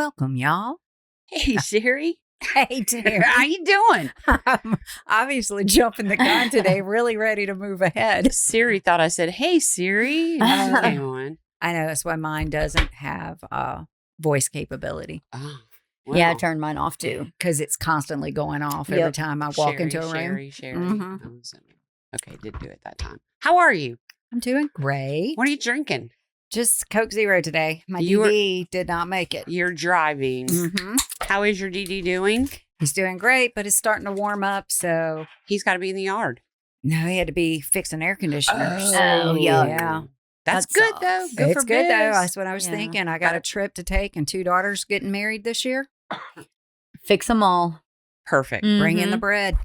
Welcome, y'all. Hey, Siri. Hey, Terry. How you doing? I'm obviously jumping the gun today, really ready to move ahead. Siri thought I said, hey, Siri. And she came on. I know that's why mine doesn't have voice capability Oh, wow. Yeah, I turned mine off too. because it's constantly going off every time I walk into a room. Sherry. Mhm. Okay, did do it that time. How are you? I'm doing great. What are you drinking? Just Coke Zero today. My You are- DD did not make it. You're driving. Mm-hmm. How is your DD doing? He's doing great, but it's starting to warm up. So, He's got to be in the yard. no, he had to be fixing air conditioners. Oh, yuck. Yeah. That's That good, sucks. though. Good It's for good, though. biz. That's what I was Yeah. thinking. I got a trip to take and 2 daughters getting married this year. Fix them all. Perfect. Bring in Mhm. the bread.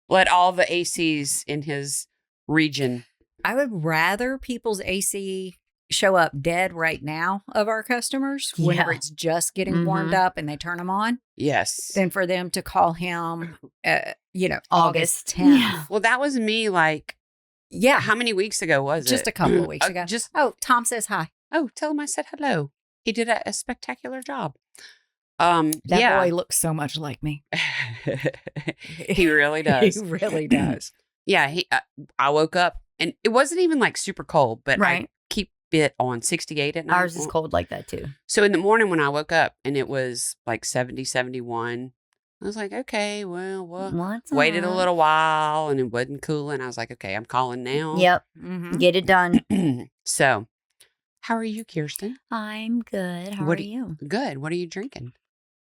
Let all the ACs in his region. I would rather people's AC show up dead right now of our customers whenever Yeah. it's just getting warmed up and they turn them on Yes. than for them to call him, August August. 10th. Yeah. Well, that was me like, Yeah. how many weeks ago was it? Just a couple of weeks ago. Tom says hi. Oh, tell him I said hello. He did a spectacular job. That yeah. boy looks so much like me. He really does. He really does. Yeah, I woke up and it wasn't even like super cold, but I Right. keep it on 68 at night. Ours is cold like that too. So in the morning when I woke up and it was like 70, 71, I was like, okay, well, What's waited a up? little while and it wasn't cooling. I was like, okay, I'm calling now. Yep. Mhm. Get it done. So, how are you, Kirsten? I'm good. How What are do you? Good. What are you drinking?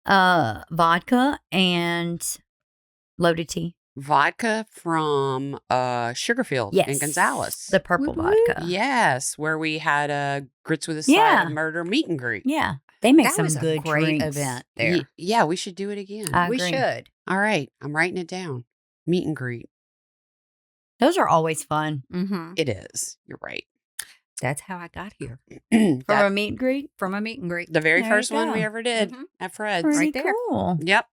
Vodka and loaded tea. Vodka from Sugarfield Yes. in Gonzales. The purple Woo-woo. vodka. Yes, where we had a grits with a side Yeah. of murder meet and greet. Yeah. They make That some was good a great drinks. event there. Yeah, we should do it again. I We agree. should. All right, I'm writing it down. Meet and greet. Those are always fun. Mm-hmm. It is. You're right. That's how I got here From That- a meet and greet. from a meet and greet. the very There you first one we go. ever did Mhm. at Fred's. Pretty right there. cool. Yep.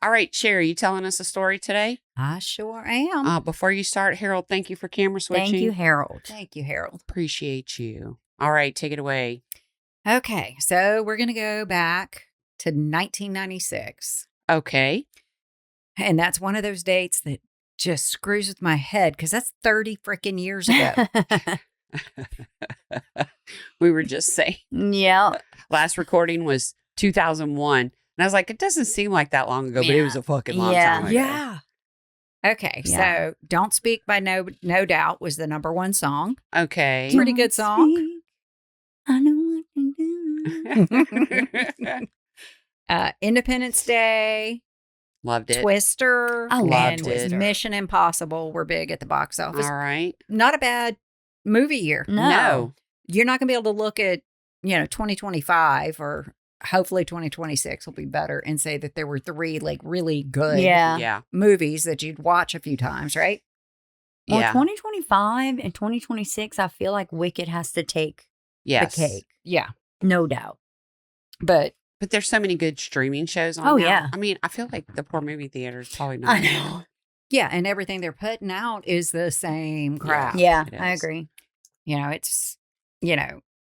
All right, Sherry, you telling us a story today? I sure am. Before you start, Harold, thank you for camera switching. Thank you, Harold. Thank you, Harold. Appreciate you. All right, take it away. Okay, so we're going to go back to 1996. Okay. And that's one of those dates that just screws with my head because that's 30 freaking years ago. We were just saying Yeah. last recording was 2001. And I was like, it doesn't seem like that long ago, but it Yeah. was a fucking long Yeah. time ago. Yeah. Okay, Yeah. so Don't Speak by No Doubt was the number 1 song. Okay. Pretty good Don't song. speak. I know what to do. Independence Day, Loved it. Twister, I love and Twister. Mission Impossible were big at the box office. All right. Not a bad movie year. No. You're not going to be able to look at, 2025 or hopefully 2026 will be better and say that there were 3 like really good Yeah. Yeah. movies that you'd watch a few times, right? Well, Yeah. 2025 and 2026, I feel like Wicked has to take Yes. the cake. Yeah. No doubt. But But there's so many good streaming shows on Oh, now. yeah. I mean, I feel like the poor movie theater is probably not. I know. yeah, and everything they're putting out is the same crap. Yeah, It I is. agree. It's,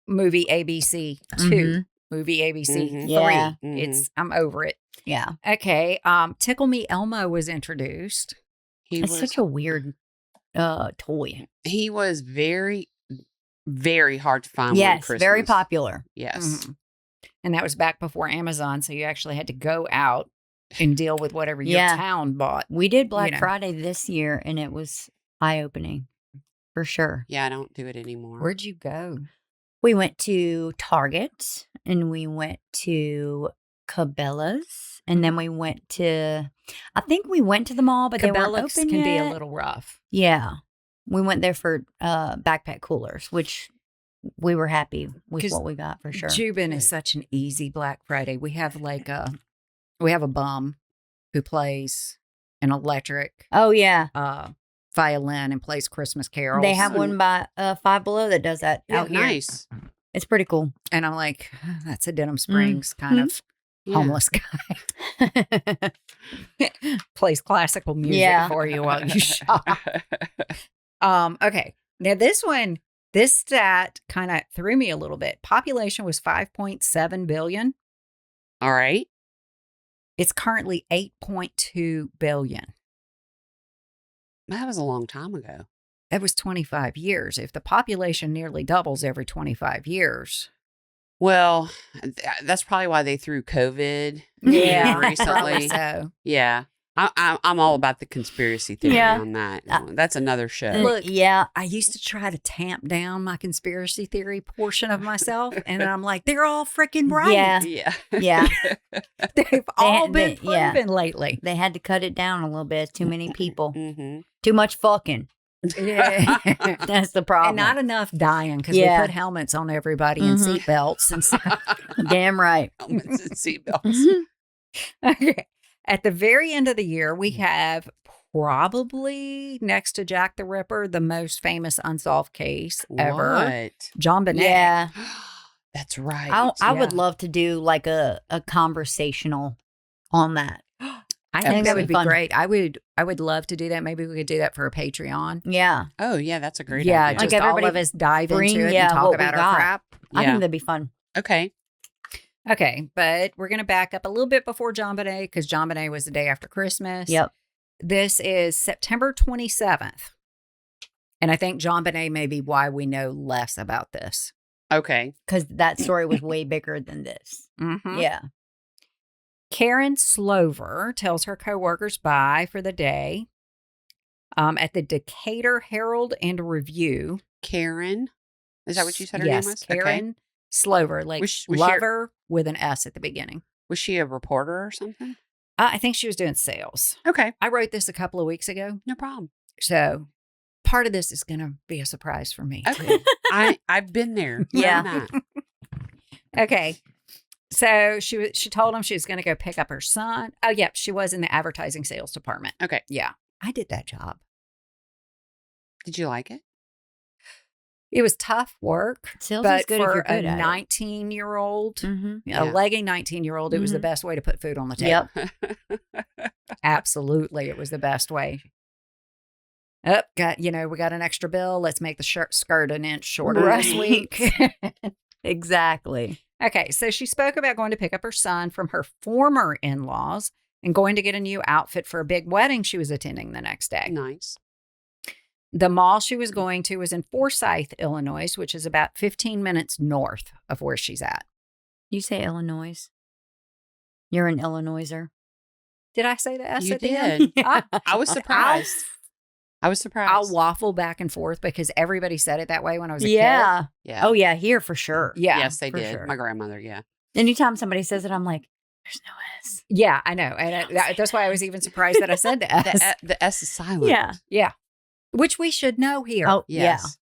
movie ABC 2, Mhm. movie ABC Mhm. 3. Yeah. It's I'm over it. Yeah. Okay. Tickle Me Elmo was introduced. He It's was such a weird toy. he was very, very hard to find. one Yes, very Christmas. popular. Yes. Mhm. And that was back before Amazon, so you actually had to go out and deal with whatever your Yeah. town bought. We did Black know. Friday this year, and it was eye-opening for sure. Yeah, I don't do it anymore. Where'd you go? We went to Target, and we went to Cabela's, and then we went to, I think we went to the mall, but they weren't Cabela's open can be a yet. little rough. Yeah. We went there for backpack coolers, which we were happy with 'Cause what we got for sure. Jubin is such an easy Black Friday. We have we have a bum who plays an electric Oh, yeah. violin and plays Christmas carols. They have one by Five Below that does that Yeah, out here. nice. It's pretty cool. And I'm like, that's a Denham Springs kind of Yeah. homeless guy. Plays classical music Yeah. for you while you shop. Okay. Now this stat kind of threw me a little bit. Population was 5.7 billion. All right. It's currently 8.2 billion. That was a long time ago. That was 25 years. If the population nearly doubles every 25 years. Well, that's probably why they threw COVID Yeah, in recently. Probably so. Yeah. I'm all about the conspiracy theory Yeah. on that. That's another show. Look, yeah. I used to try to tamp down my conspiracy theory portion of myself, and I'm like, they're all freaking right. Yeah. Yeah. Yeah. They've all been yeah. proven lately. They had to cut it down a little bit. Too many people. Mm-hmm. Too much fucking. Yeah. That's the problem. And not enough dying because Yeah. we put helmets on everybody and Mhm. seatbelts and stuff. Damn right. Helmets and seatbelts. Mhm. Okay. At the very end of the year, we have probably next to Jack the Ripper, the most famous unsolved case ever. What? John Bonet. Yeah. That's right. I would Yeah. love to do like a conversational on that. I think that would be Fun. great. I would love to do that. Maybe we could do that for a Patreon. Yeah. Oh, yeah, that's a great Yeah, idea. just Like all everybody of us dive bring, into it yeah, and talk what we about our got. crap. I Yeah. think that'd be fun. Okay. Okay, but we're going to back up a little bit before John Bonet because John Bonet was the day after Christmas. Yep. This is September 27th. And I think John Bonet may be why we know less about this. Okay. Because that story was way bigger than this. Mm-hmm. Yeah. Karyn Slover tells her coworkers bye for the day at the Decatur Herald and Review. Karen. Is that what you said her yes, name was? Karyn Okay. Slover, like Was she- lover with an S at the beginning. Was she a reporter or something? I think she was doing sales. Okay. I wrote this a couple of weeks ago. No problem. So part of this is going to be a surprise for me. Okay. Too. I've been there. Yeah. Done that. Okay. So she told him she was going to go pick up her son. Oh, yep. She was in the advertising sales department. Okay. Yeah. I did that job. Did you like it? It was tough work. Sales is But good if for you're a good at it. 19-year-old, Mm-hmm. Yeah. a leggy 19-year-old, it was the Mhm. best way to put food on the table. Yep. Absolutely. It was the best way. We got an extra bill. Let's make the skirt an inch shorter this Right. week. Exactly. Okay, so she spoke about going to pick up her son from her former in-laws and going to get a new outfit for a big wedding she was attending the next day. Nice. The mall she was going to was in Forsyth, Illinois, which is about 15 minutes north of where she's at. You say Illinois. You're an Illinoiser. Did I say the S You at the end? did. I was surprised. I was surprised. I'll waffle back and forth because everybody said it that way when I was a kid. Yeah. Yeah. Oh, yeah. Here for sure. Yeah. Yes, they for did. sure. My grandmother, yeah. Anytime somebody says it, I'm like, there's no S. Yeah, I know. And that's why I was even surprised that I said the S. The S is silent. Yeah. Yeah. Which we should know here. Oh, Yes.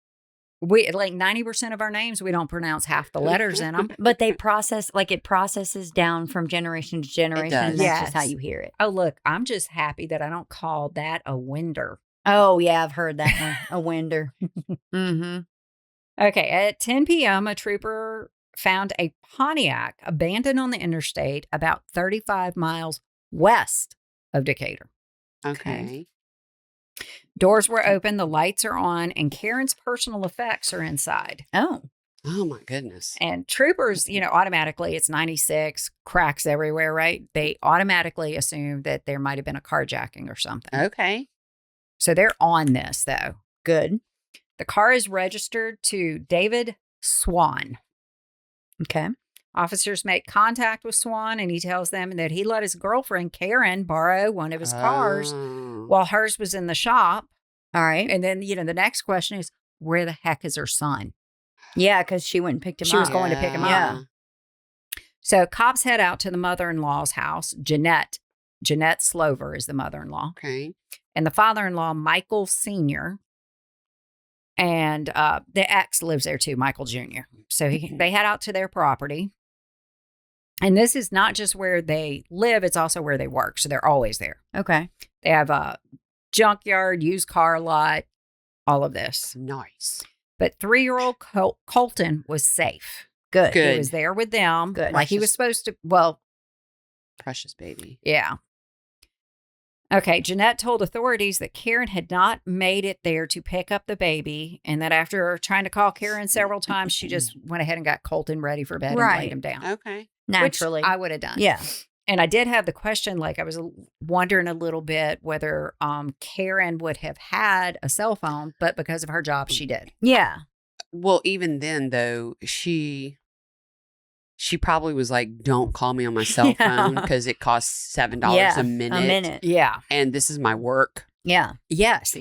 We like 90% of our names, we don't pronounce half the letters in them. yeah. But they process, like it processes down from generation to generation. does. And that's just how Yes. you hear it. Oh, look, I'm just happy that I don't call that a winder. Oh, yeah. I've heard that one. A winder. Mm-hmm. Okay. At 10 p.m., a trooper found a Pontiac abandoned on the interstate about 35 miles west of Decatur. Okay. Doors were open, the lights are on, and Karyn's personal effects are inside. Oh. Oh, my goodness. And troopers, automatically, it's 96, cracks everywhere, right? They automatically assume that there might have been a carjacking or something. Okay. So they're on this, though. Good. The car is registered to David Swan. Okay. Officers make contact with Swan, and he tells them that he let his girlfriend, Karyn, borrow one of his cars Oh. while hers was in the shop. All right. And then, the next question is, where the heck is her son? Yeah, because she went and picked him She up. was going to pick him up. Yeah. So cops head out to the mother-in-law's house, Jeanette. Jeanette Slover is the mother-in-law. Okay. And the father-in-law, Michael Sr. And the ex lives there too, Michael Jr. So they head out to their property. And this is not just where they live, it's also where they work. So they're always there. Okay. They have a junkyard, used car lot, all of this. Nice. But 3-year-old Colton was safe. Good. Good. He was there with them. Good. Like he was supposed to. Well, Precious baby. yeah. Okay, Jeanette told authorities that Karyn had not made it there to pick up the baby, and that after trying to call Karyn several times, she just went ahead and got Colton ready for bed and Right. laid him down. Okay. Naturally. Which I would have done. Yeah. And I did have the question, like I was wondering a little bit whether Karyn would have had a cell phone, but because of her job, she did. Yeah. Well, even then, though, she probably was like, don't call me on my cell phone because it costs $7 a minute. Yeah. And this is my work. Yeah. Yes.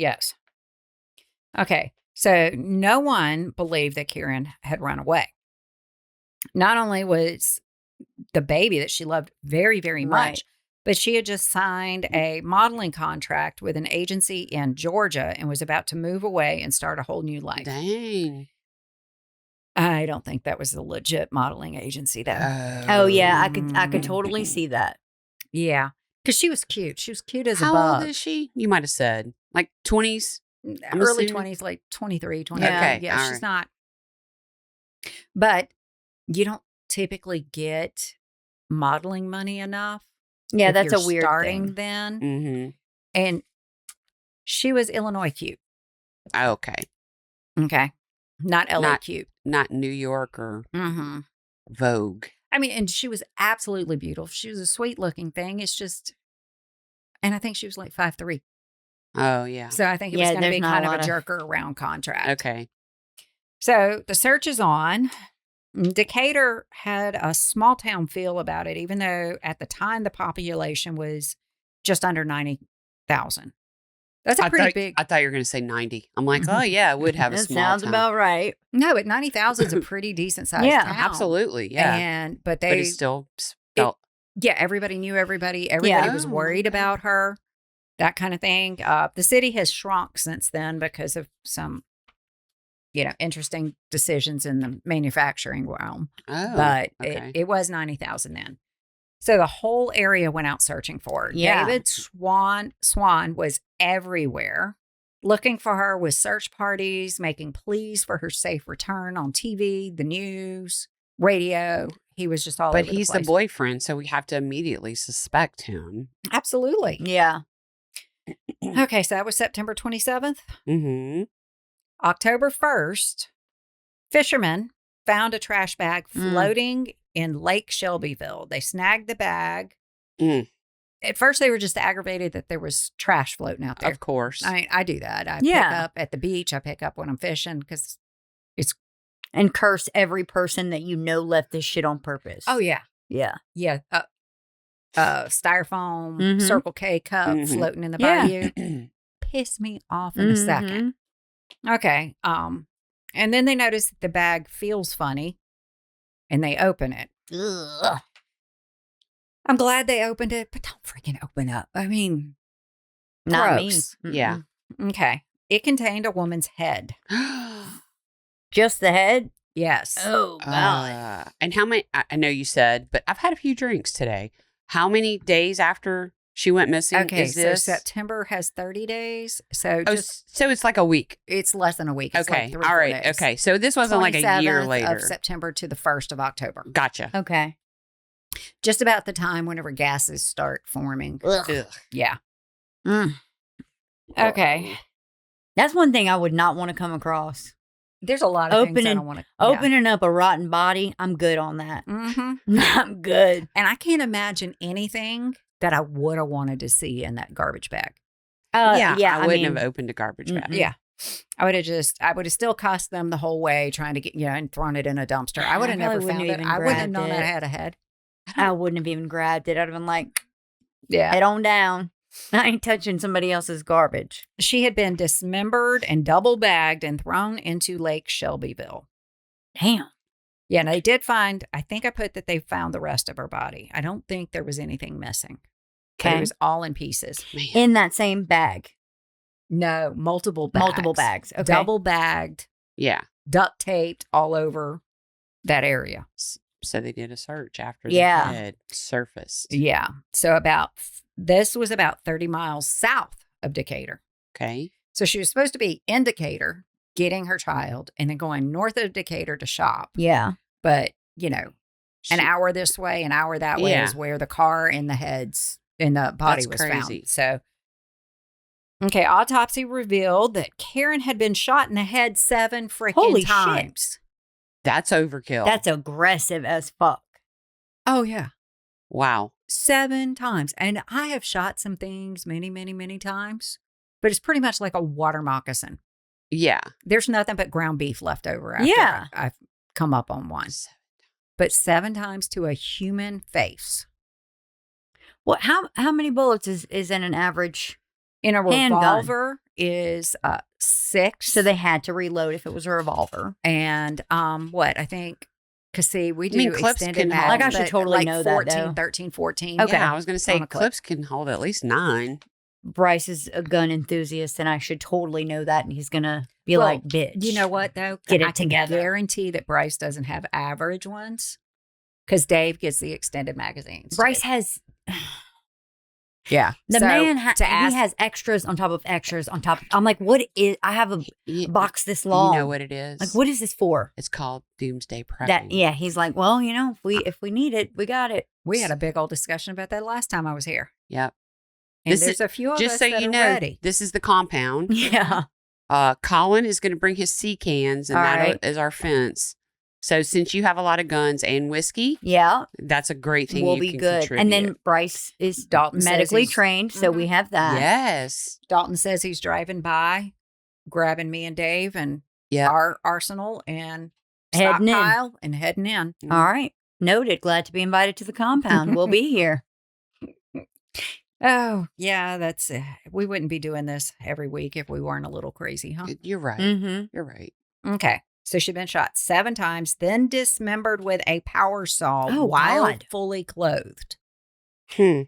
Okay. So no one believed that Karyn had run away. Not only was the baby that she loved very, very much, Right. but she had just signed a modeling contract with an agency in Georgia and was about to move away and start a whole new life. Dang. I don't think that was a legit modeling agency, though. Oh yeah, I could totally see that. Yeah. Because she was cute. She was cute as a How bug. old is she? You might have said like 20s. I'm Early assuming? 20s, like 23, 24. Yeah. Okay, Yeah, all she's right. not. But you don't typically get modeling money enough. Yeah, if that's you're a weird starting thing. then. Mm-hmm. And she was Illinois cute. Okay. Okay. Not LA Not- cute. Not New York or Mm-hmm. Vogue. I mean, and she was absolutely beautiful. She was a sweet looking thing. It's just, and I think she was like 5'3". Oh, yeah. So I think it Yeah, was going to there's be not kind a of a lot of- jerker around contract. Okay. So the search is on. Decatur had a small town feel about it, even though at the time the population was just under 90,000. That's a pretty big. I thought you were going to say 90. I'm like, oh, yeah, it would have a That small sounds town. about right. No, but 90,000 is a pretty decent sized Yeah, town. Absolutely. Yeah. But but they, it still felt. yeah, everybody knew everybody. Everybody was Oh, worried okay. about her, that kind of thing. The city has shrunk since then because of some, interesting decisions in the manufacturing realm. Oh. But okay. it was 90,000 then. So the whole area went out searching for her. Yeah. David Swan was everywhere, looking for her with search parties, making pleas for her safe return on TV, the news, radio. He was just all But over he's the the place. boyfriend, so we have to immediately suspect him. Absolutely. Yeah. Okay, so that was September 27th. Mm-hmm. October 1st, fishermen found a trash bag floating in Lake Shelbyville. They snagged the bag. Mm. At first, they were just aggravated that there was trash floating out there. Of course. I mean, I do that. I Yeah. pick up at the beach. I pick up when I'm fishing because And curse every person that you know left this shit on purpose. oh yeah, Yeah. yeah. Styrofoam Mhm. Circle K cup Mhm. floating in the Yeah. bayou. Piss me off in a second. Okay. And then they notice that the bag feels funny, and they open it. Ugh. I'm glad they opened it, but don't freaking open up. I mean, Not gross. me. Yeah. Okay. It contained a woman's head. Just the head? Yes. Oh, God. And how many? I know you said, but I've had a few drinks today. How many days after she went missing Okay, is this? so September has 30 days. So Oh, just so it's like a week. it's less than a week. It's Okay. like 3 All or 4 right. days. Okay. So this wasn't like a year 27th later. of September to the 1st of October. Gotcha. Okay. Just about the time whenever gases start forming. Ugh. Yeah. Mm. Okay. That's one thing I would not want to come across. There's a lot of things I Opening- don't want to Opening up a rotten body, I'm good on that. Mm-hmm. I'm good. And I can't imagine anything that I would have wanted to see in that garbage bag. Yeah, I wouldn't mean, have opened a garbage bag. Mm-mm. Yeah. I would have still cussed them the whole way trying to get, and thrown it in a dumpster. I would have I probably never wouldn't found have it. even I wouldn't have grabbed known that it. I had a head. I wouldn't have even grabbed it. I'd have been like, Yeah. head on down. I ain't touching somebody else's garbage. She had been dismembered and double bagged and thrown into Lake Shelbyville. Damn. Yeah, and they did find, I think I put that they found the rest of her body. I don't think there was anything missing. But Okay. it was all in pieces. Man. In that same bag. No, multiple bags. Multiple bags. Okay. Double bagged, Yeah. duct taped all over that area. So they did a search after Yeah. the head surfaced. Yeah. So this was about 30 miles south of Decatur. Okay. So she was supposed to be in Decatur getting her child and then going north of Decatur to shop. Yeah. But, an hour this way, an hour that way Yeah. is where the car and the body That's was crazy. found. So, okay, autopsy revealed that Karyn had been shot in the head 7 freaking Holy shit. times. That's overkill. That's aggressive as fuck. Oh, yeah. Wow. 7 times. And I have shot some things many, many, many times, but it's pretty much like a water moccasin. Yeah. There's nothing but ground beef left over after I've come up on one. But 7 times to a human face. Well, how many bullets is in an average In a handgun? revolver is 6. So they had to reload if it was a revolver. And what? I think, because see, we do clips extended can mag, hold- Like, I should but totally like know that, 14, though. 13, 14. Okay. Yeah, I was going to say On a clip. clips can hold at least 9. Bryce is a gun enthusiast, and I should totally know that, and he's going to be Well, like, bitch. You know what, though? Get it I can together. guarantee that Bryce doesn't have average ones because Dave gets the extended magazines. Bryce too. has... Yeah. The So, man, to ask, he has extras on top of extras on top. I'm like, what is... I have a box this long. You know what it is? Like, what is this for? It's called doomsday prepping. He's like, well, if we need it, we got it. we had a big old discussion about that last time I was here. Yep. And This there's is- a few of Just us so that you are know, ready. this is the compound. Yeah. Colin is going to bring his sea cans, and All that right. is our fence. So since you have a lot of guns and whiskey, Yeah. that's a great thing. We'll you be can good. contribute. And then Bryce is Dalton says medically he's- trained, so we have that. yes, Dalton says he's driving by, grabbing me and Dave and yeah. our arsenal and Heading in. stockpile and heading in. All right. Noted. Glad to be invited to the compound. We'll be here. Oh, yeah, that's it. We wouldn't be doing this every week if we weren't a little crazy, huh? You're right. Mm-hmm. You're right. Okay. So she'd been shot 7 times, then dismembered with a power saw Oh, while God. fully clothed. Hmm.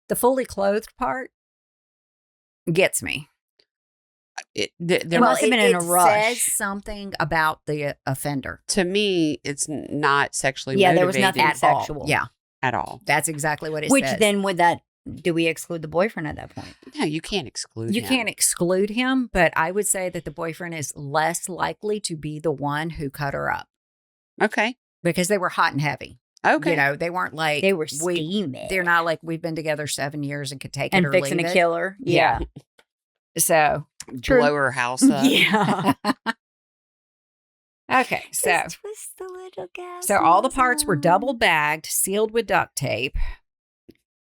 The fully clothed part gets me. There must have been in a rush. says something about the offender. to me, it's not sexually Yeah, there was motivated nothing At all. sexual. Yeah, at all. that's exactly what it Which says. then would that, do we exclude the boyfriend at that point? No, you can't exclude You him. can't exclude him, but I would say that the boyfriend is less likely to be the one who cut her up Okay. because they were hot and heavy. Okay. You know, they weren't like They were we- steaming. They're not like we've been together 7 years and could take it and or fixing leave a it. killer. Yeah. So true. Blow her house up. Yeah. okay, so Just twist the little gas all the parts were nozzle. double bagged, sealed with duct tape,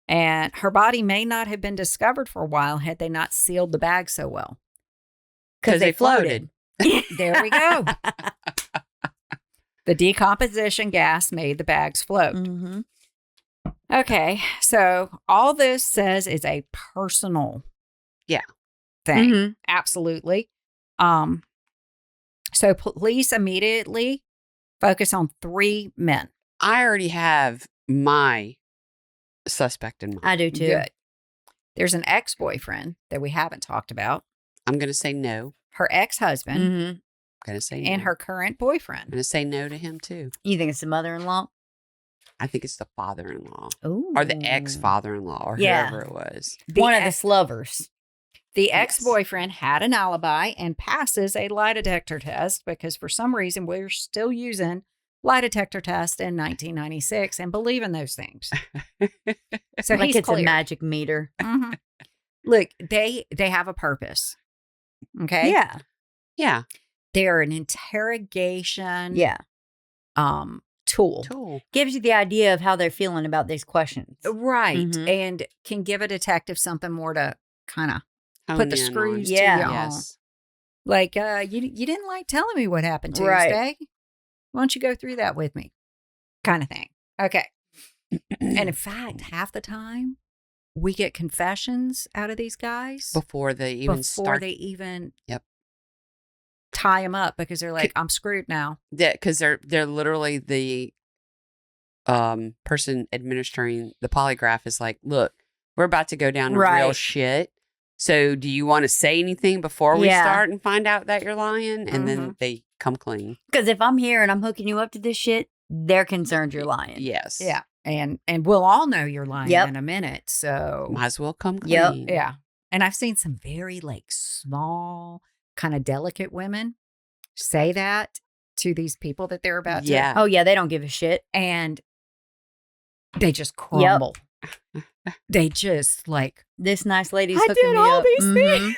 and her body may not have been discovered for a while had they not sealed the bag so well. Because they floated. There we go. The decomposition gas made the bags float. Mm-hmm. Okay, so all this says is a personal thing. Mm-hmm. Absolutely. So police immediately focus on 3 men. I already have my suspect in mind. I do too. Good. There's an ex-boyfriend that we haven't talked about, I'm going to say no. her ex-husband, Mm-hmm. I'm going to say no. and her current I'm boyfriend. going to say no to him too. You think it's the mother-in-law? I think it's the father-in-law Oh, or the ex-father-in-law or Yeah. whoever it was. One of the Slovers. The Yes. ex-boyfriend had an alibi and passes a lie detector test because for some reason we're still using lie detector test in 1996 and believe in those things. So Like he's it's a clear. magic meter. Mhm. Look, they have a purpose. Okay. Yeah. Yeah. They're an interrogation Yeah. tool. Cool. Gives you the idea of how they're feeling about these questions. Right. Mhm. And can give a detective something more to kind of put the Hone in on. screws Yeah. to you on. Yes. Like, you didn't like telling me what happened Tuesday. Right. Why don't you go through that with me? Kind of thing. Okay. And in fact, half the time we get confessions out of these guys Before they even before start. they even Yep. tie them up because they're like, I'm screwed now. Because they're literally the person administering the polygraph is like, look, we're about to go down to real Right. shit. So do you want to say anything before we Yeah. start and find out that you're lying? And then Mm-hmm. they come clean. Because if I'm here and I'm hooking you up to this shit, they're concerned you're lying. Yes. Yeah. And we'll all know you're lying Yep. in a minute. So Might as well come clean. Yep. yeah. And I've seen some very like small, kind of delicate women say that to these people that they're about Yeah. Oh, yeah. They don't give a shit. and they just crumble. They just like, This nice lady's I hooking did me all up. these Mhm.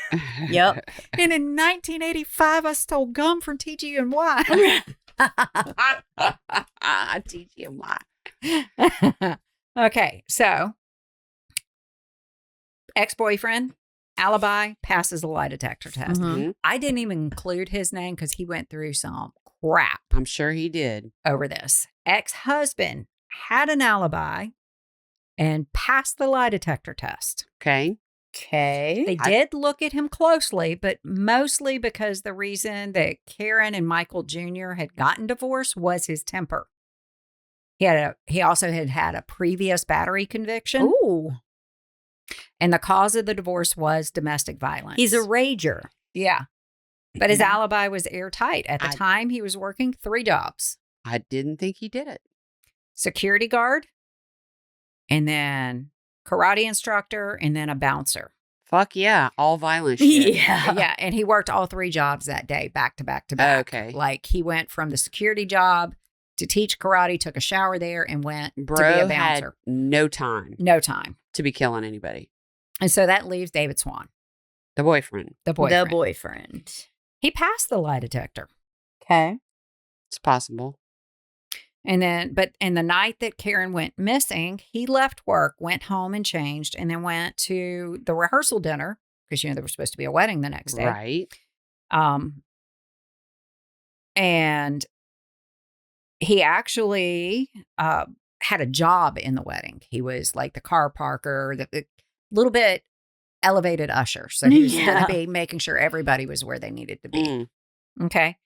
Yep. and in 1985, I stole gum from TGNY. TGMI. Okay, so ex-boyfriend, alibi, passes a lie detector test. Mhm. I didn't even include his name because he went through some crap I'm sure he did. over this. Ex-husband had an alibi and passed the lie detector test. Okay. Okay. They did look at him closely, but mostly because the reason that Karyn and Michael Jr. had gotten divorced was his temper. He also had a previous battery conviction. Ooh. And the cause of the divorce was domestic violence. He's a rager. Yeah. But his alibi was airtight. At the time, he was working 3 jobs. I didn't think he did it. Security guard, and then karate instructor, and then a bouncer. Fuck yeah. All violent shit. Yeah. Yeah, and he worked all 3 jobs that day, back to back to back. Okay. Like, he went from the security job to teach karate, took a shower there, and went to be Bro a had bouncer. no time No time. to be killing anybody. And so that leaves David Swan, The boyfriend. the boyfriend. The boyfriend. He passed the lie detector. Okay. It's possible. And then, the night that Karyn went missing, he left work, went home and changed, and then went to the rehearsal dinner because, there was supposed to be a wedding the next day. Right. And he actually had a job in the wedding. He was like the car parker, the little bit elevated usher. So he was going to be making sure everybody was where they needed to be. Mm. Okay.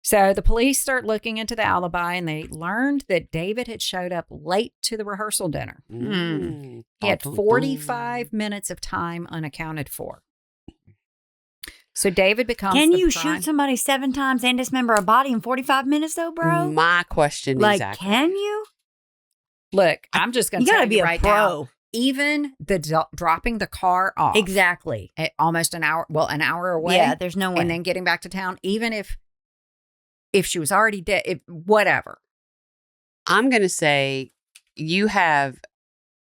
So the police start looking into the alibi, and they learned that David had showed up late to the rehearsal dinner. Mm. He had 45 minutes of time unaccounted for. So David becomes Can the you prime- shoot somebody 7 times and dismember a body in 45 minutes, though, bro? My question Like, exactly. can you? Look, I'm just going You to got tell to be you a right now. pro. Even the dropping the car off Exactly. at almost an hour away. Yeah, there's no way. And then getting back to town, even if she was already dead, whatever. I'm going to say you have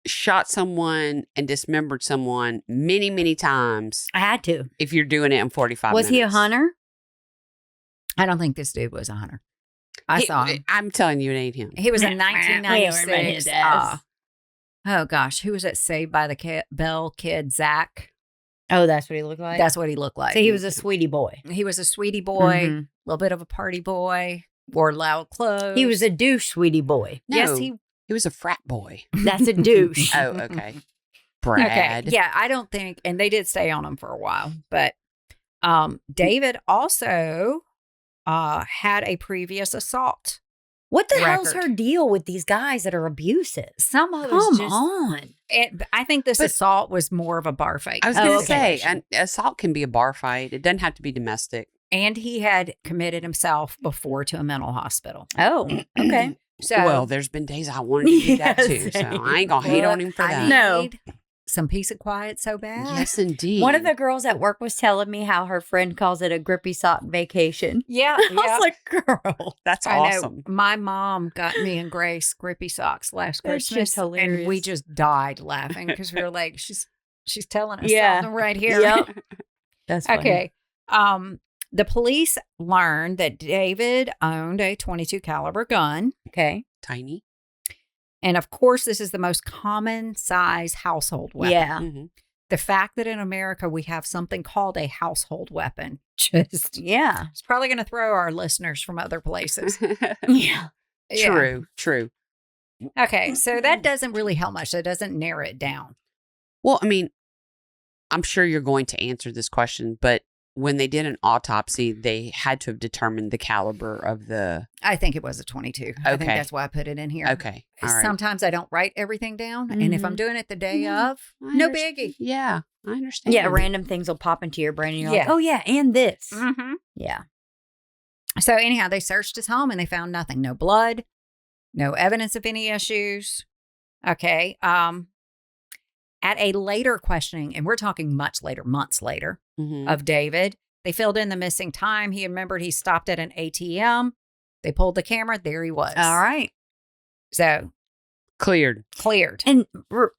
shot someone and dismembered someone many, many times I had to. if you're doing it in 45 minutes. Was he a hunter? I don't think this dude was a hunter. I saw him. I'm telling you, it ain't him. He was in We already read 1996. his ass. Oh gosh, who was it? Saved by the Bell kid, Zach. Oh, that's what he looked like? That's what he looked like. So he was a sweetie boy. He was a sweetie boy, a Mhm. little bit of a party boy, wore loud clothes. He was a douche sweetie boy. No, Yes, he. He was a frat boy. That's a douche. Oh, okay. Brad. Okay. Yeah, I don't think, and they did stay on him for a while, but David also had a previous assault. What the hell's Record. her deal with these guys that are abusive? Some of Come us just, on. I think this But- assault was more of a bar fight. I was going to okay. say, an assault can be a bar fight. It doesn't have to be domestic. And he had committed himself before to a mental hospital. Oh, okay. So, Well, there's been days I wanted to do that Yes. too, so I ain't going to hate on him for I that. No. need some peace and quiet so bad. Yes, indeed. One of the girls at work was telling me how her friend calls it a grippy sock vacation. Yeah. I was like, girl. That's I awesome. know. My mom got me and Grace grippy socks last That's Christmas, just hilarious. and we just died laughing because we were like, "She's telling us Yeah. something right here." Yep. That's funny. Okay. The police learned that David owned a .22 caliber gun, Okay. Tiny. and of course, this is the most common size household weapon. Yeah. Mhm. The fact that in America we have something called a household weapon just Yeah. it's probably going to throw our listeners from other places. Yeah. Yeah. True. Okay, so that doesn't really help much. That doesn't narrow it down. Well, I mean, I'm sure you're going to answer this question, but when they did an autopsy, they had to have determined the caliber of the. I think it was a 22. I think Okay. that's why I put it in here. Okay. All right. Sometimes I don't write everything down. And if I'm doing it the day Yeah, of, I no understand. biggie. Yeah, I understand. Yeah. Random things will pop into your brain and you're like, Yeah. oh, yeah. And this. Mm-hmm. Yeah. So anyhow, they searched his home and they found nothing. No blood, no evidence of any issues. Okay. At a later questioning, and we're talking much later, months later, Mhm. of David, they filled in the missing time. He remembered he stopped at an ATM. They pulled the camera. There he was. All right. So Cleared. cleared. And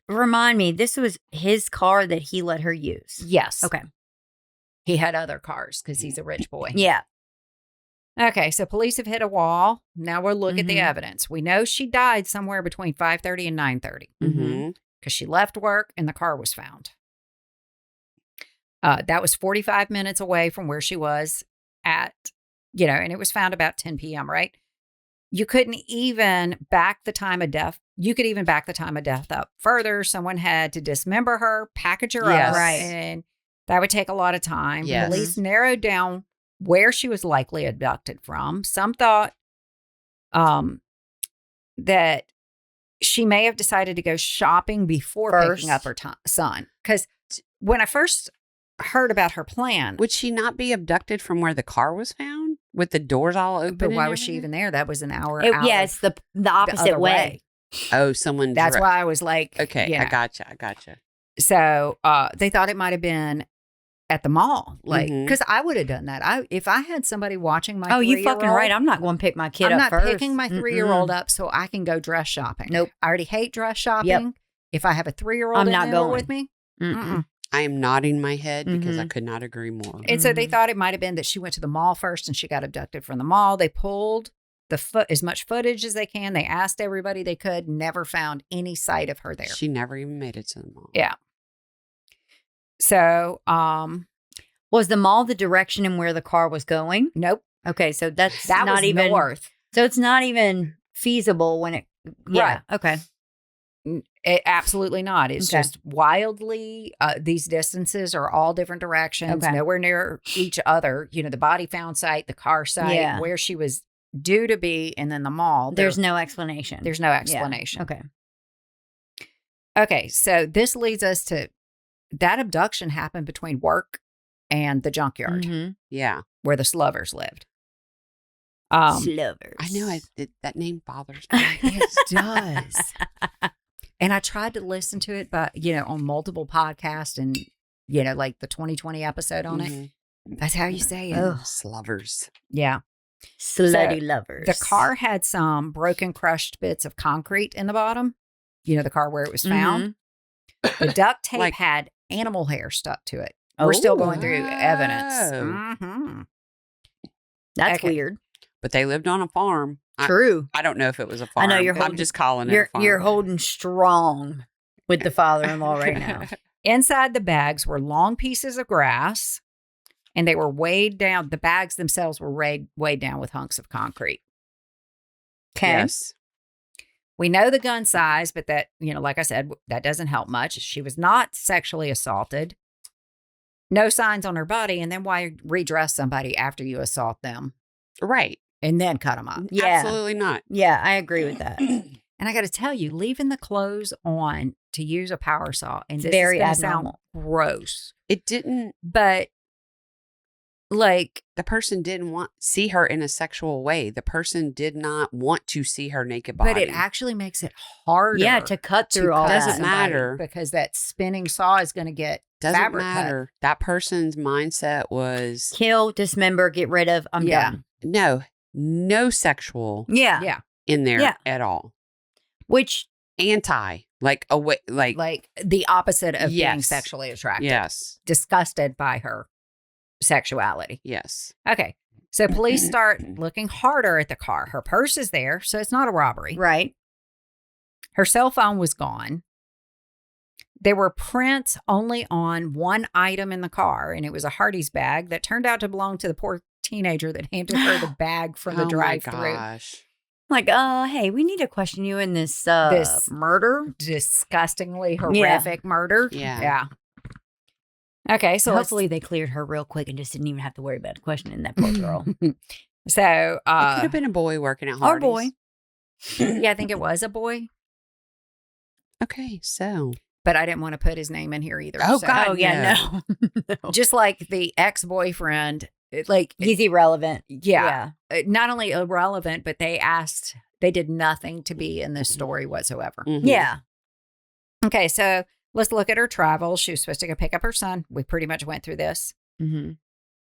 remind me, this was his car that he let her use. Yes. Okay. He had other cars because he's a rich boy. Yeah. Okay, so police have hit a wall. Now we'll look at the evidence. We know she died somewhere between 5:30 and 9:30 because she left work and the car was found. That was 45 minutes away from where she was at, and it was found about 10 p.m., right? You couldn't even back the time of death. You could even back the time of death up further. Someone had to dismember her, package her up, Right. and that would take a lot of time. Yes. Police narrowed down where she was likely abducted from. Some thought that she may have decided to go shopping before picking up her son. Because when I first heard about her plan, Would she not be abducted from where the car was found with the doors all open? but and why was she everything? even there? That was an hour. Yeah, it's the opposite other way. Oh, someone. That's why I was like, Okay, I gotcha. So they thought it might have been at the mall, like, Mhm. because I would have done that. If I had somebody watching my, Oh, you fucking 3-year-old, right. I'm not going to pick my kid I'm up not first. picking my 3-year-old up so I can go dress shopping. Nope. I already hate dress shopping. If I have a 3-year-old, I'm not going with me. Mm-mm. I am nodding my head because I could not agree more. And so they thought it might have been that she went to the mall first and she got abducted from the mall. They pulled as much footage as they can. They asked everybody they could, never found any sight of her there. She never even made it to the mall. Yeah. So, Was the mall the direction in where the car was going? nope. Okay, so that That not was even north. So it's not even feasible when it. Yeah. Okay. Absolutely not. It's Okay. just wildly, these distances are all different directions, Okay. nowhere near each other. The body found site, the car site, Yeah. where she was due to be, and then the mall. There's no explanation. There's no explanation. Okay. Okay, so this leads us to that abduction happened between work and the junkyard Mhm. Yeah. where the Slovers lived. Slovers. I know that name bothers me. It does. And I tried to listen to it, but on multiple podcasts and like the 2020 episode on it. That's how you say it. Ugh. Slovers. Yeah. Slutty So, lovers. The car had some broken, crushed bits of concrete in the bottom. The car where it was found. The duct tape had animal hair stuck to it. We're still going through evidence. Mm-hmm. That's Okay. weird. But they lived on a farm. True. I don't know if it was a farm. I know you're I'm holding- just calling it a farm. You're holding strong with the father-in-law right now. Inside the bags were long pieces of grass, and they were weighed down. The bags themselves were weighed down with hunks of concrete. Okay. Yes. We know the gun size, but that, like I said, that doesn't help much. She was not sexually assaulted. No signs on her body. And then why redress somebody after you assault them Right. and then cut them up? Yeah. Absolutely not. Yeah, I agree with that. And I got to tell you, leaving the clothes on to use a power saw, and this Very is gonna sound abnormal. gross, It didn't. but like, The person didn't see her in a sexual way. The person did not want to see her naked body. but it actually makes it harder. Yeah, to cut through all cut that. Doesn't somebody matter. because that spinning saw is going to get doesn't fabric cut. matter. That person's mindset was Kill, dismember, get rid of. I'm Yeah. done. no sexual Yeah. Yeah, in there Yeah. at all. Which Anti, like the opposite of being Yes. sexually attracted. yes, Disgusted by her sexuality. yes. Okay. So police start looking harder at the car. Her purse is there, so it's not a robbery. right. Her cell phone was gone. There were prints only on one item in the car, and it was a Hardee's bag that turned out to belong to the poor teenager that handed her the bag from the Oh my drive-through. gosh. Like, hey, we need to question you in this This murder. Disgustingly horrific murder. Yeah. Yeah. Okay, so So hopefully they cleared her real quick and just didn't even have to worry about questioning that poor girl. So, It could have been a boy working at Or Hardee's. boy. yeah, I think it was a boy, Okay, so. but I didn't want to put his name in here either. Oh, so- God. Oh, yeah, no. Just like the ex-boyfriend, He's irrelevant. yeah, not only irrelevant, but they did nothing to be in this story whatsoever. Mhm. Yeah. Okay, so let's look at her travels. She was supposed to go pick up her son. We pretty much went through this. Mm-hmm.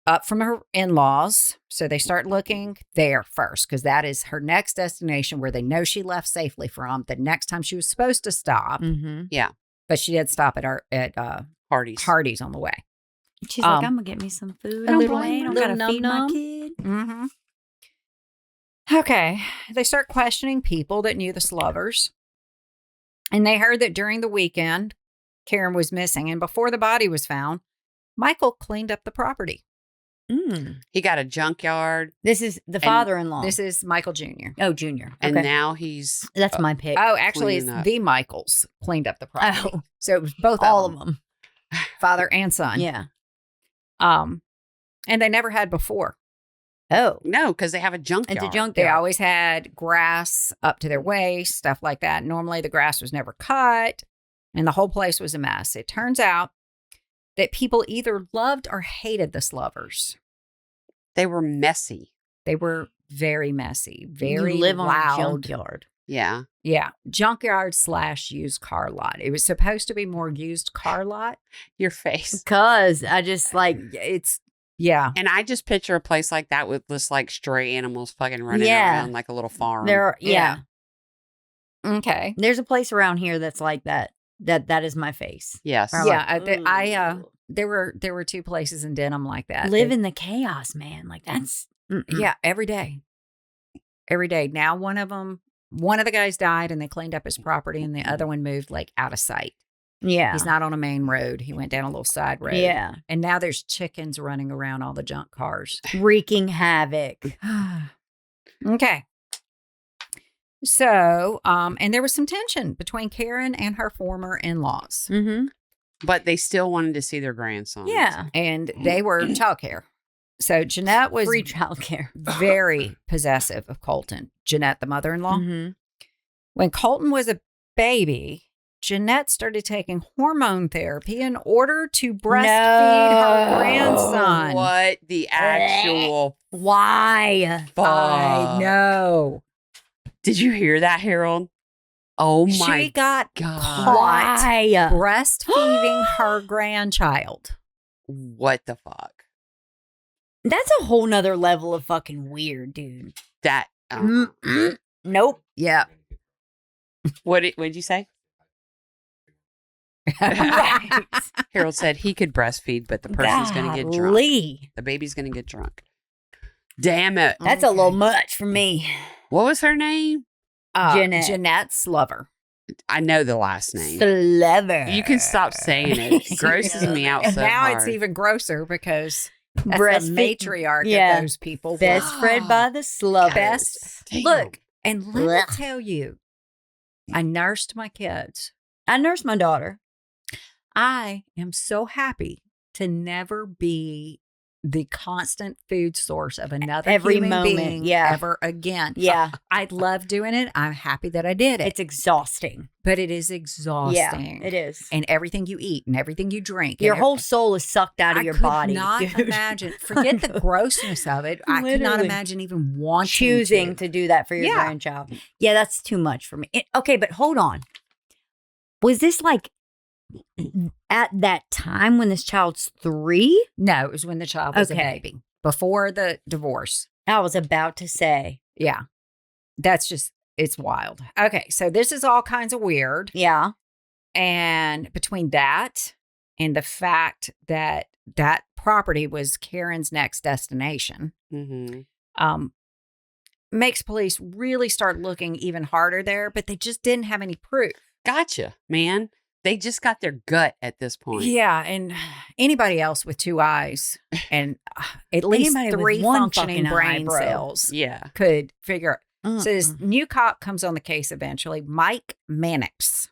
Up from her in-laws. So they start looking there first because that is her next destination where they know she left safely from the next time she was supposed to stop. Mm-hmm. But she did stop at Hardee's. Hardee's on the way. She's like, I'm going to get me some food. a I'm little- playing. I don't little got to feed my num-num. kid. Mm-hmm. Okay. They start questioning people that knew the Slovers. And they heard that during the weekend, Karyn was missing. And before the body was found, Michael cleaned up the property. He got a junkyard. This is the father-in-law. This is Michael Jr. Oh, Junior. Okay. And now he's... That's my pick. Oh, actually, it's cleaning up. the Michaels cleaned up the property. Oh. So it was both All of of them. father and son. Yeah. And they never had before. Oh. No, because they have a junkyard. It's a junkyard. They always had grass up to their waist, stuff like that. Normally, the grass was never cut, and the whole place was a mess. It turns out that people either loved or hated the Slovers. They were messy. They were very messy, very you live loud. on a junkyard. Yeah. Yeah, junkyard / used car lot. It was supposed to be more used car lot. Your face. Because I just like It's yeah. And I just picture a place like that with just like stray animals fucking running Yeah. around like a little farm. there are, yeah. Okay. There's a place around here that's like that. That is my face. Yes. I'm Yeah, like, there were 2 places in Denham like that. live in the chaos, man. Like that's Yeah, every day. Every day. Now one of the guys died and they cleaned up his property, and the other one moved like out of sight. yeah. He's not on a main road. He went down a little side road. Yeah. And now there's chickens running around all the junk cars. Wreaking havoc. Okay. So, and there was some tension between Karyn and her former in-laws. Mm-hmm. But they still wanted to see their grandson. Yeah. And they were childcare. So Jeanette was Free childcare. very possessive of Colton. Jeanette, the mother-in-law. Mm-hmm. When Colton was a baby, Jeanette started taking hormone therapy in order to breastfeed her grandson. What the actual Why? fuck? I know. Did you hear that, Harold? Oh my She got God. caught Why? breastfeeding her grandchild. What the fuck? That's a whole nother level of fucking weird, dude. That. Nope. Yeah. What'd you say? Right. Harold said he could breastfeed, but the person's going to get drunk. Golly. The baby's going to get drunk. Damn it. That's a little much for me. What was her name? Jeanette Slover. I know the last name. Slover. You can stop saying it. It grosses me out And so now hard. it's even grosser because that's the Breastfeed- matriarch yeah. of those people. Best friend by the Slovers. Best. Damn. Look, and let me Ugh. tell you, I nursed my kids. I nursed my daughter. I am so happy to never be the constant food source of another Every human moment, being yeah. ever again. Yeah. I love doing it. I'm happy that I did it. It's exhausting. But it is exhausting. Yeah, it is. And everything you eat and everything you drink. Your and whole soul is sucked out of your body. I could not dude. imagine. Forget the grossness of it. I could not Literally. imagine even wanting Choosing to do that for your Yeah. grandchild. Yeah, that's too much for me. Okay, but hold on. Was this like at that time when this child's 3? No, it was when the child was a Okay. baby. Before the divorce. I was about to say. Yeah. That's just, it's wild. Okay. So this is all kinds of weird. Yeah. And between that and the fact that that property was Karyn's next destination, Mm-hmm. makes police really start looking even harder there, but they just didn't have any proof. Gotcha, man. They just got their gut at this point. Yeah. And anybody else with 2 eyes and at least Anybody with 3 one functioning fucking eye, brain bro. cells Yeah. could figure out. So this Mm-mm. new cop comes on the case eventually, Mike Mannix.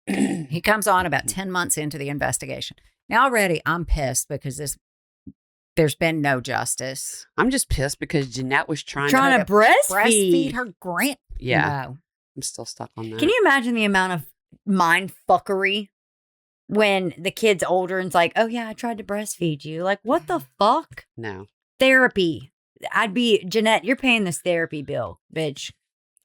He comes on about 10 months into the investigation. Now already I'm pissed because there's been no justice. I'm just pissed because Jeanette was trying Trying to. to breastfeed. Breastfeed her grand. Yeah. No. I'm still stuck on that. Can you imagine the amount of mind fuckery when the kid's older and it's like, oh yeah, I tried to breastfeed you. Like, what the fuck? No. Therapy. I'd be, Jeanette, you're paying this therapy bill, bitch.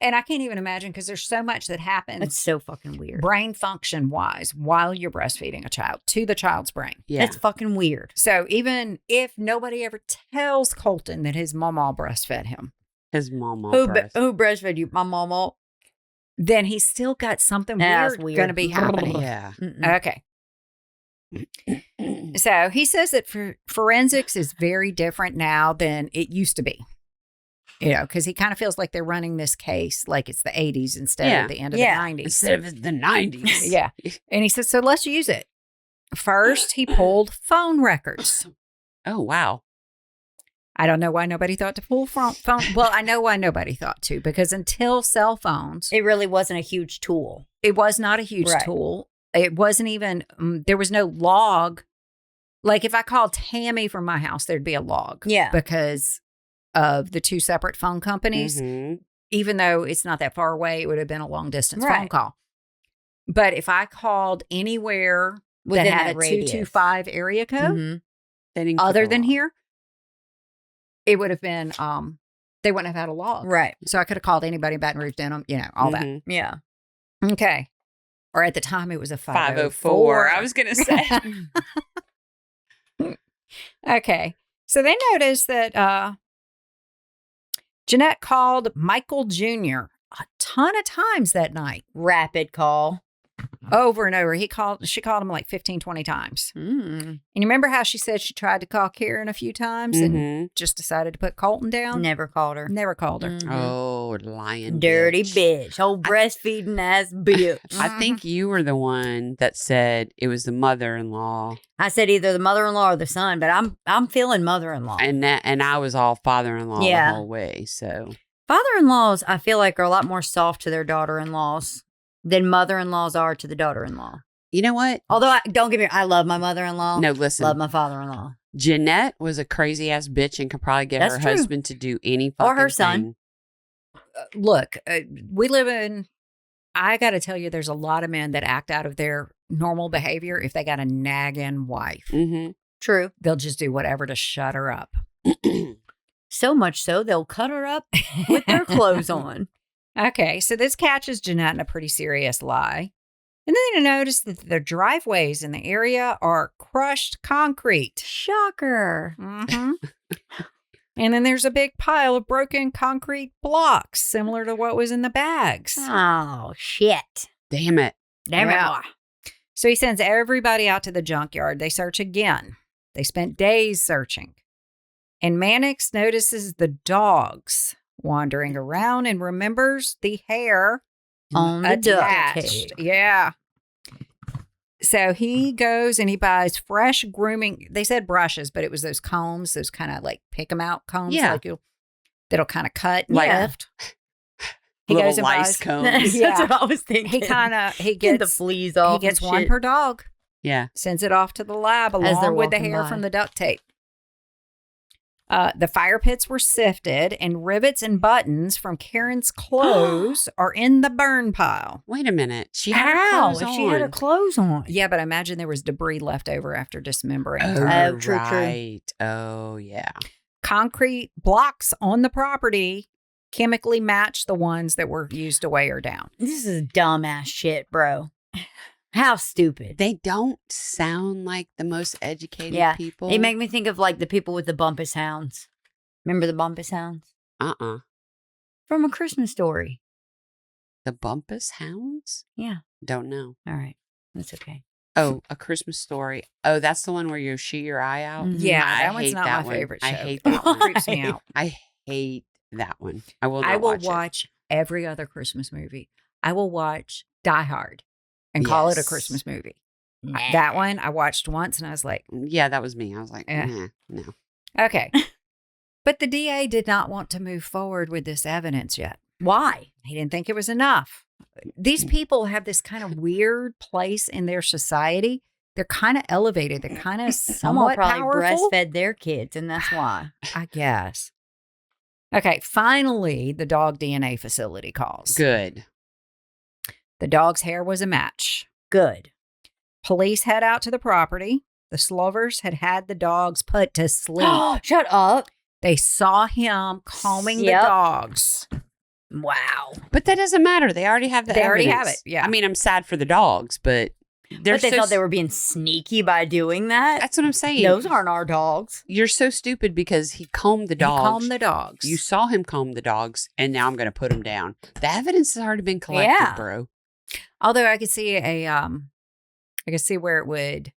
And I can't even imagine because there's so much that happens That's so fucking weird. brain function wise while you're breastfeeding a child to the child's brain. Yeah. That's fucking weird. So even if nobody ever tells Colton that his mama breastfed him, His mama. Who breastfed you? My mama. then he's still got something That's weird weird. going to be happening. Yeah. Mm-mm. Okay. So he says that forensics is very different now than it used to be. Because he kind of feels like they're running this case like it's the 80s instead of the end of the 90s. Instead of the 90s. Yeah. And he says, so let's use it. First, he pulled phone records. Oh, wow. I don't know why nobody thought to pull phone. Well, I know why nobody thought to, because until cell phones, it really wasn't a huge tool. It was not a huge tool. It wasn't even, there was no log. Like if I called Tammy from my house, there'd be a log. Yeah. Because of the two separate phone companies. Mm-hmm. Even though it's not that far away, it would have been a long distance phone call. But if I called anywhere within that had a radius. 225 area code, other than here, it would have been, they wouldn't have had a log. Right. So I could have called anybody in Baton Rouge, Denham, all that. Yeah. Okay. Or at the time, it was a 504. I was going to say. Okay. So they noticed that Jeanette called Michael Jr. a ton of times that night. Rapid call. Over and over. She called him like 15, 20 times. And you remember how she said she tried to call Karyn a few times and just decided to put Colton down? Never called her. Never called her. Oh, lying dirty bitch. Old breastfeeding ass bitch. I think you were the one that said it was the mother-in-law. I said either the mother-in-law or the son, but I'm feeling mother-in-law. And I was all father-in-law the whole way. So father-in-laws, I feel like, are a lot more soft to their daughter-in-laws than mother-in-laws are to the daughter-in-law. You know what? Although, don't get me wrong, I love my mother-in-law. No, listen. Love my father-in-law. Jeanette was a crazy-ass bitch and could probably get her husband to do any fucking or her son. thing. Look, we live in, I got to tell you, there's a lot of men that act out of their normal behavior if they got a nagging wife. Mm-hmm. True. They'll just do whatever to shut her up. So much so, they'll cut her up with their clothes on. Okay, so this catches Jeanette in a pretty serious lie. And then you notice that the driveways in the area are crushed concrete. Shocker. Mm-hmm. And then there's a big pile of broken concrete blocks, similar to what was in the bags. Oh, shit. Damn it. Damn it. So he sends everybody out to the junkyard. They search again. They spent days searching. And Mannix notices the dogs wandering around and remembers the hair on the duct tape. Yeah. So he goes and he buys fresh grooming. They said brushes, but it was those combs, those kind of like pick 'em out combs, like that'll kind of cut and lift. He goes and buys combs. That's what I was thinking. He gets the fleas off. He gets one per dog. Yeah. Sends it off to the lab along with the hair from the duct tape. The fire pits were sifted, and rivets and buttons from Karyn's clothes are in the burn pile. Wait a minute. She had her clothes on. She had her clothes on. Yeah, but I imagine there was debris left over after dismembering her. Oh, true. Oh, yeah. Concrete blocks on the property chemically match the ones that were used to weigh her down. This is dumbass shit, bro. How stupid. They don't sound like the most educated people. They make me think of like the people with the Bumpus Hounds. Remember the Bumpus Hounds? From A Christmas Story. The Bumpus Hounds? Yeah. Don't know. All right. That's okay. Oh, A Christmas Story. Oh, that's the one where you shoot your eye out? Mm-hmm. Yeah, that one's not my favorite show. I hate that one. It creeps me out. I hate that one. I will not watch every other Christmas movie. I will watch Die Hard. And call it a Christmas movie. Nah. That one I watched once and I was like, yeah, that was me. I was like, nah, no. Okay. But the DA did not want to move forward with this evidence yet. Why? He didn't think it was enough. These people have this kind of weird place in their society. They're kind of elevated. They're kind of somewhat probably powerful. Breastfed their kids, and that's why. I guess. Okay. Finally, the dog DNA facility calls. Good. The dog's hair was a match. Good. Police head out to the property. The Slovers had the dogs put to sleep. Shut up. They saw him combing the dogs. Wow. But that doesn't matter. They already have the evidence. Already have it. Yeah. I mean, I'm sad for the dogs, but they thought they were being sneaky by doing that. That's what I'm saying. Those aren't our dogs. You're so stupid because he combed the dogs. He combed the dogs. You saw him comb the dogs, and now I'm going to put him down. The evidence has already been collected, bro. Although I could see where it would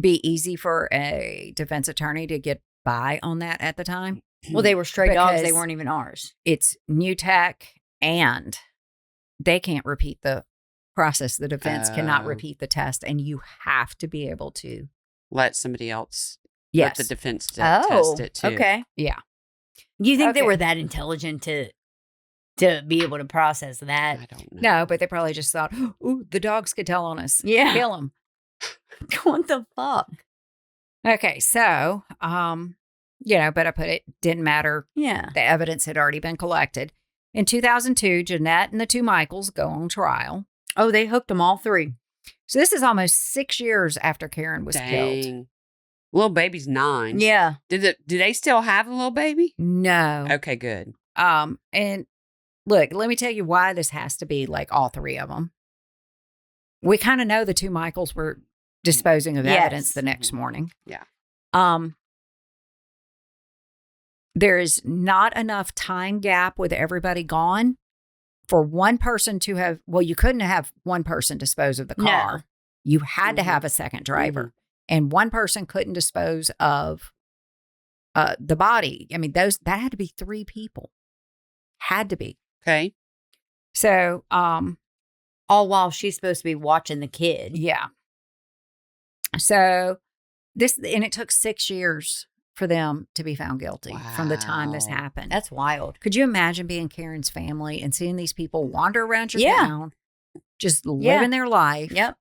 be easy for a defense attorney to get by on that at the time. Well, they were stray dogs. They Because weren't even ours. It's new tech, and they can't repeat the process. The defense cannot repeat the test, and you have to be able to let somebody else, yes, let the defense test it too. Okay. yeah. You think they Okay. were that intelligent to be able to process that? I don't know. No, but they probably just thought, "Ooh, the dogs could tell on us. Yeah. Kill them." What the fuck? Okay, so but I put it didn't matter. Yeah. The evidence had already been collected. In 2002, Jeanette and the two Michaels go on trial. Oh, they hooked them all three. So this is almost 6 years after Karyn was killed. Dang. Little baby's 9. Yeah. Do they still have a little baby? No. Okay, good. And look, let me tell you why this has to be like all three of them. We kind of know the two Michaels were disposing of evidence the next morning. Yeah. There is not enough time gap with everybody gone for one person to have, well, you couldn't have one person dispose of the car. No. You had to have a second driver. And one person couldn't dispose of the body. I mean, that had to be 3 people. Had to be. Okay. So, All while she's supposed to be watching the kid. yeah. So and it took 6 years for them to be found guilty from the time this Wow. happened. That's wild. Could you imagine being Karyn's family and seeing these people wander around your town, just living their life? Yep.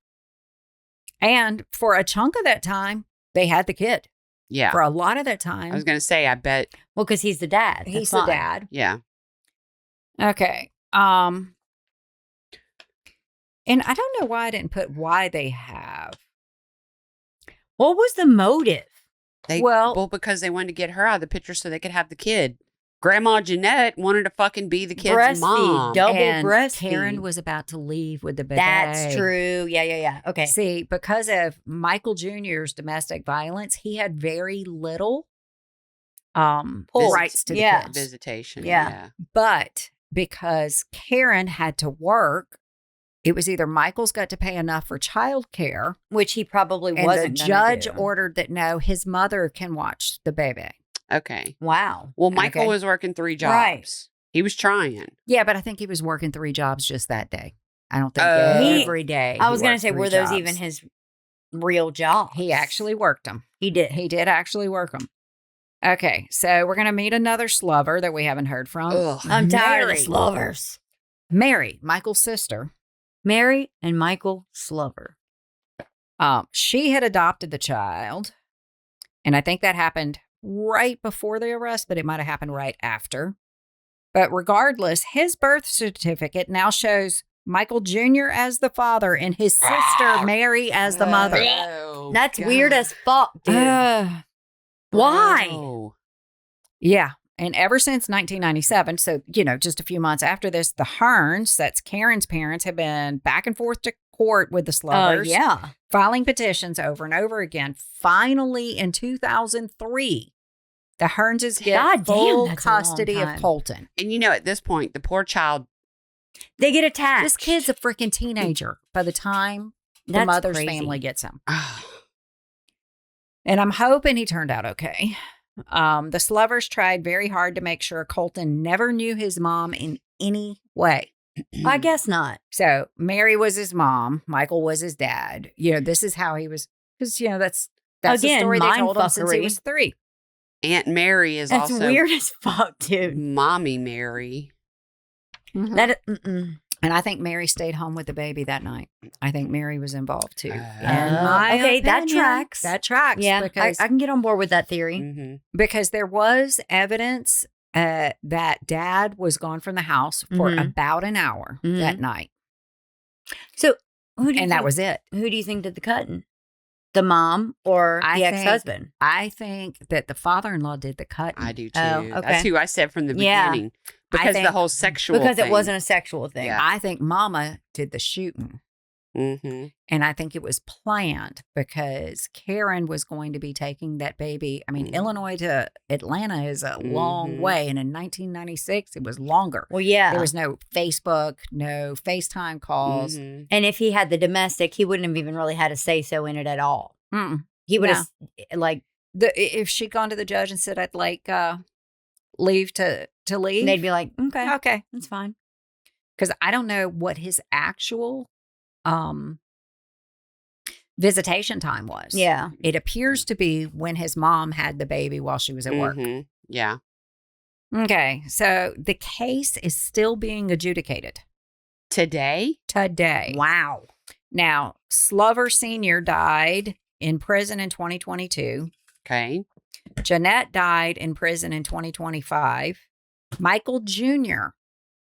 And for a chunk of that time, they had the kid. Yeah. For a lot of that time. I was going to say, I bet. Well, because he's the dad. That's He's the fine. dad. Yeah. Okay. And I don't know why I didn't put why they have. What was the motive? Well, because they wanted to get her out of the picture so they could have the kid. Grandma Jeanette wanted to fucking be the kid's Breastfeed, mom. double and breastfeed. Karyn was about to leave with the baby. That's true. Yeah. Okay. See, because of Michael Jr.'s domestic violence, he had very little rights to the kids. Visitation. Yeah. Yeah. But because Karyn had to work, it was either Michael's got to pay enough for childcare, Which he probably and wasn't the gonna judge do. ordered that no, his mother can watch the baby. Okay. Wow. Well, Michael Okay. was working 3 jobs. Right. He was trying. Yeah, but I think he was working 3 jobs just that day. I don't think Oh. every day. I was going going to say, were those even his real jobs? He actually worked them. He did. He did actually work them. Okay, so we're going to meet another Slover that we haven't heard from. Ugh. I'm tired Mary. of the Slovers. Mary, Michael's sister. Mary and Michael Slover. She had adopted the child, and I think that happened right before the arrest, but it might have happened right after. But regardless, his birth certificate now shows Michael Jr. as the father and his sister Mary as the mother. Oh, That's God. weird as fuck, dude. Why? Oh. Yeah. And ever since 1997, so, just a few months after this, the Hearns, that's Karyn's parents, have been back and forth to court with the Slovers. Yeah. Filing petitions over and over again. Finally, in 2003, the Hearnses get God damn, full that's a long custody of time. Colton. And at this point, the poor child. They get attached. This kid's a freaking teenager by the time the That's mother's crazy. family gets him. And I'm hoping he turned out okay. The Slovers tried very hard to make sure Colton never knew his mom in any way. I guess not. So Mary was his mom. Michael was his dad. This is how he was. Because, that's Again, the story they told him since he mindfuckery. was 3. Aunt Mary is That's also weird as fuck, dude. Mommy Mary. That And I think Mary stayed home with the baby that night. I think Mary was involved too. In Oh. my Okay, that opinion, tracks. That tracks. yeah, Because, I can get on board with that theory. Mm-hmm. because there was evidence that dad was gone from the house for Mhm. about an hour Mhm. that night. So, who do you And that was it. who do you think did the cutting? The mom or I the think- ex-husband? I think that the father-in-law did the cutting. I do too. Oh, okay. That's who I said from the Yeah. beginning. Because think- the whole sexual Because it thing. wasn't a sexual thing. Yeah. I think Mama did the shooting. Mm-hmm. And I think it was planned because Karyn was going to be taking that baby. I mean, Mhm. Illinois to Atlanta is a long Mhm. way. And in 1996, it was longer. Well, yeah. There was no Facebook, no FaceTime calls. Mm-hmm. And if he had the domestic, he wouldn't have even really had a say-so in it at all. Mm-mm. He would No. have, like, If she'd gone to the judge and said, I'd like leave to leave. And they'd be like, okay, Okay. that's fine. Because I don't know what his actual visitation time was. Yeah. It appears to be when his mom had the baby while she was at work. Yeah. Okay. So the case is still being adjudicated. Today? Wow. Now, Slover Sr. died in prison in 2022. Okay. Jeanette died in prison in 2025. Michael Jr.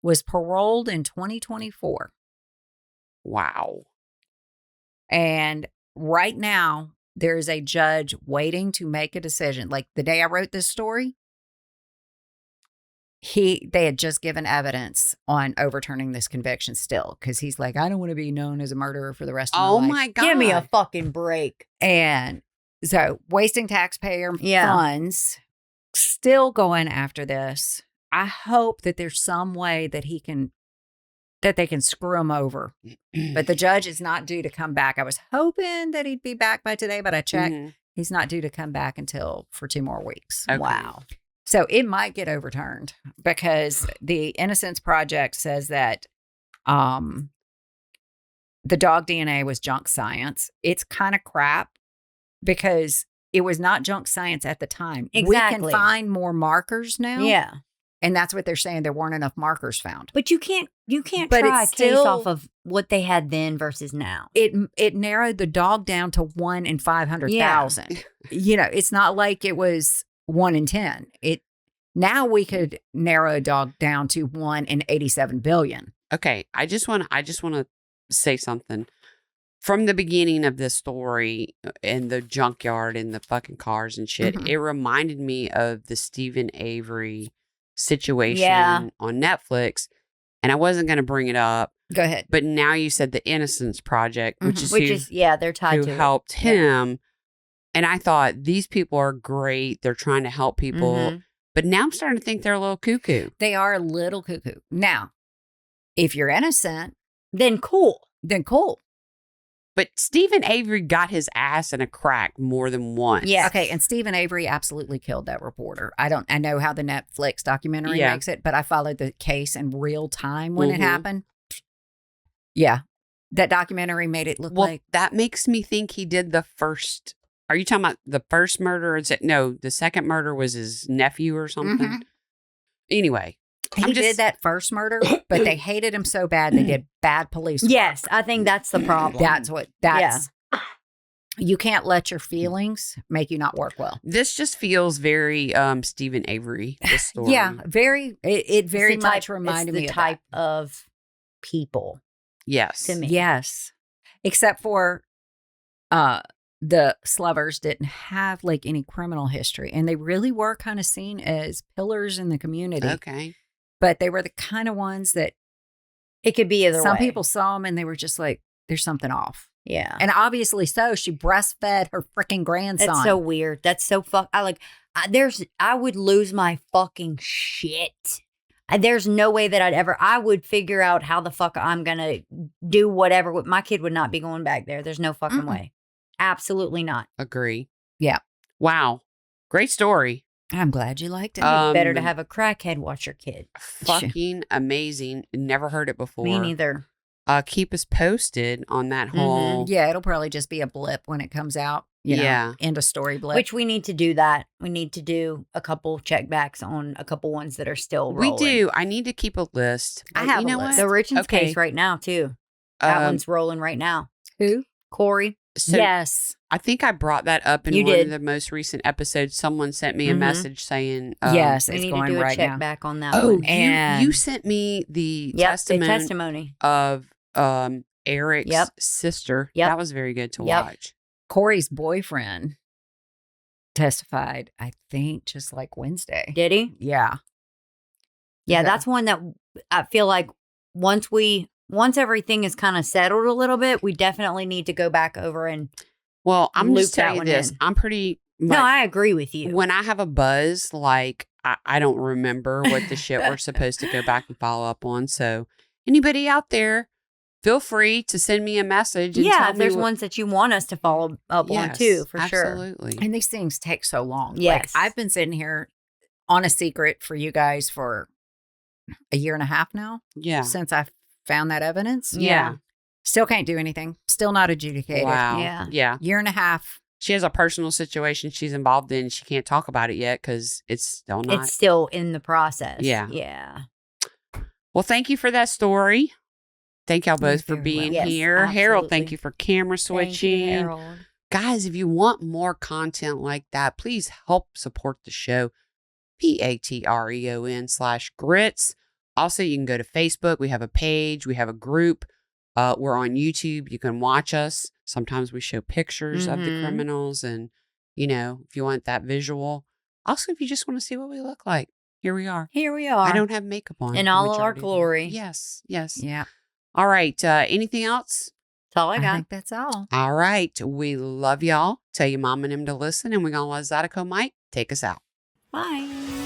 was paroled in 2024. Wow. And right now, there is a judge waiting to make a decision. Like the day I wrote this story, they had just given evidence on overturning this conviction still, because he's like, I don't want to be known as a murderer for the rest of my life. Oh my God. Give me a fucking break. And so wasting taxpayer funds, still going after this. I hope that there's some way that they can screw him over. But the judge is not due to come back. I was hoping that he'd be back by today, but I checked. He's not due to come back for 2 more weeks. Okay. Wow. So it might get overturned because the Innocence Project says that the dog DNA was junk science. It's kind of crap because it was not junk science at the time. Exactly. We can find more markers now. Yeah. And that's what they're saying. There weren't enough markers found. But you can't But try a it's case still- off of what they had then versus now. It narrowed the dog down to 1 in 500,000. You know, it's not like it was 1 in 10. Now we could narrow a dog down to 1 in 87 billion. Okay. I just want to say something. From the beginning of this story and the junkyard and the fucking cars and shit, it reminded me of the Stephen Avery situation on Netflix. And I wasn't going to bring it up. Go ahead. But now you said the Innocence Project, which is they're tied who to helped him. And I thought, these people are great. They're trying to help people. But now I'm starting to think they're a little cuckoo. They are a little cuckoo. Now, if you're innocent, Then cool. then cool. But Stephen Avery got his ass in a crack more than once. Yeah. Okay, and Stephen Avery absolutely killed that reporter. I know how the Netflix documentary Yeah. makes it, but I followed the case in real time when it happened. Yeah. That documentary made it look like that makes me think he did the first. Are you talking about the first murder? No, the second murder was his nephew or something. Anyway, he did that first murder, but they hated him so bad they did bad police work. Yes, I think that's the problem. You can't let your feelings make you not work well. This just feels very Stephen Avery. This story. Yeah, very. It very It's the much type- reminded it's me the of type that. of people Yes. to me. Yes, except for the Slovers didn't have like any criminal history, and they really were kind of seen as pillars in the community. Okay. But they were the kind of ones that It could be either some way. people saw them and they were just like, "There's something off." Yeah. And obviously, so she breastfed her freaking grandson. That's so weird. That's so I would lose my fucking shit. There's no way that I would figure out how the fuck I'm going to do whatever. My kid would not be going back there. There's no fucking way. Absolutely not. Agree. Yeah. Wow. Great story. I'm glad you liked it. Better to have a crackhead watch your kid. Fucking amazing. Never heard it before. Me neither. Keep us posted on that whole. Yeah, it'll probably just be a blip when it comes out. You know, Yeah. end of story blip. Which we need to do that. We need to do a couple checkbacks on a couple ones that are still rolling. We do. I need to keep a list. I have you know a list. The Richards Okay. case right now, too. That one's rolling right now. Who? Corey. So Yes. I think I brought that up in You one did. of the most recent episodes. Someone sent me a message saying, Yes, We it's need to going do a right check now. back on that Oh, one. And- you sent me the Yep, the testimony testimony. of Eric's sister. Yep. That was very good to Yep. watch. Corey's boyfriend testified, I think, just like Wednesday. Did he? Yeah. Yeah, Yeah. that's one that I feel like once everything is kind of settled a little bit, we definitely need to go back over and. Well, I'm Loop just telling that you one this. in. I'm pretty No, much, I agree with you. when I have a buzz, like I don't remember what the shit we're supposed to go back and follow up on. So anybody out there, feel free to send me a message. And Yeah, tell if me there's what- ones that you want us to follow up on Yes, too, for sure. absolutely. And these things take so long. Yes. Like, I've been sitting here on a secret for you guys for a year and a half now. Yeah. Since I found that evidence. Yeah. Still can't do anything. Still not adjudicated. Wow. Yeah. Yeah. Year and a half. She has a personal situation she's involved in. She can't talk about it yet because it's still not. It's still in the process. Yeah. Yeah. Well, thank you for that story. Thank y'all both for very being welcome. Yes, here. Harold, thank absolutely. you for camera switching. Thank you, Harold. Guys, if you want more content like that, please help support the show. Patreon/grits. Also, you can go to Facebook. We have a page. We have a group. We're on YouTube. You can watch us. Sometimes we show pictures of the Mhm. criminals. And, you know, if you want that visual. Also, if you just want to see what we look like, here we are. Here we are. I don't have makeup on. In the all our majority of the- glory. Yes. Yes. Yeah. All right. Anything else? That's all I I got. think that's all. All right. We love y'all. Tell your mom and him to listen. And we're going to let Zydeco Mike take us out. Bye.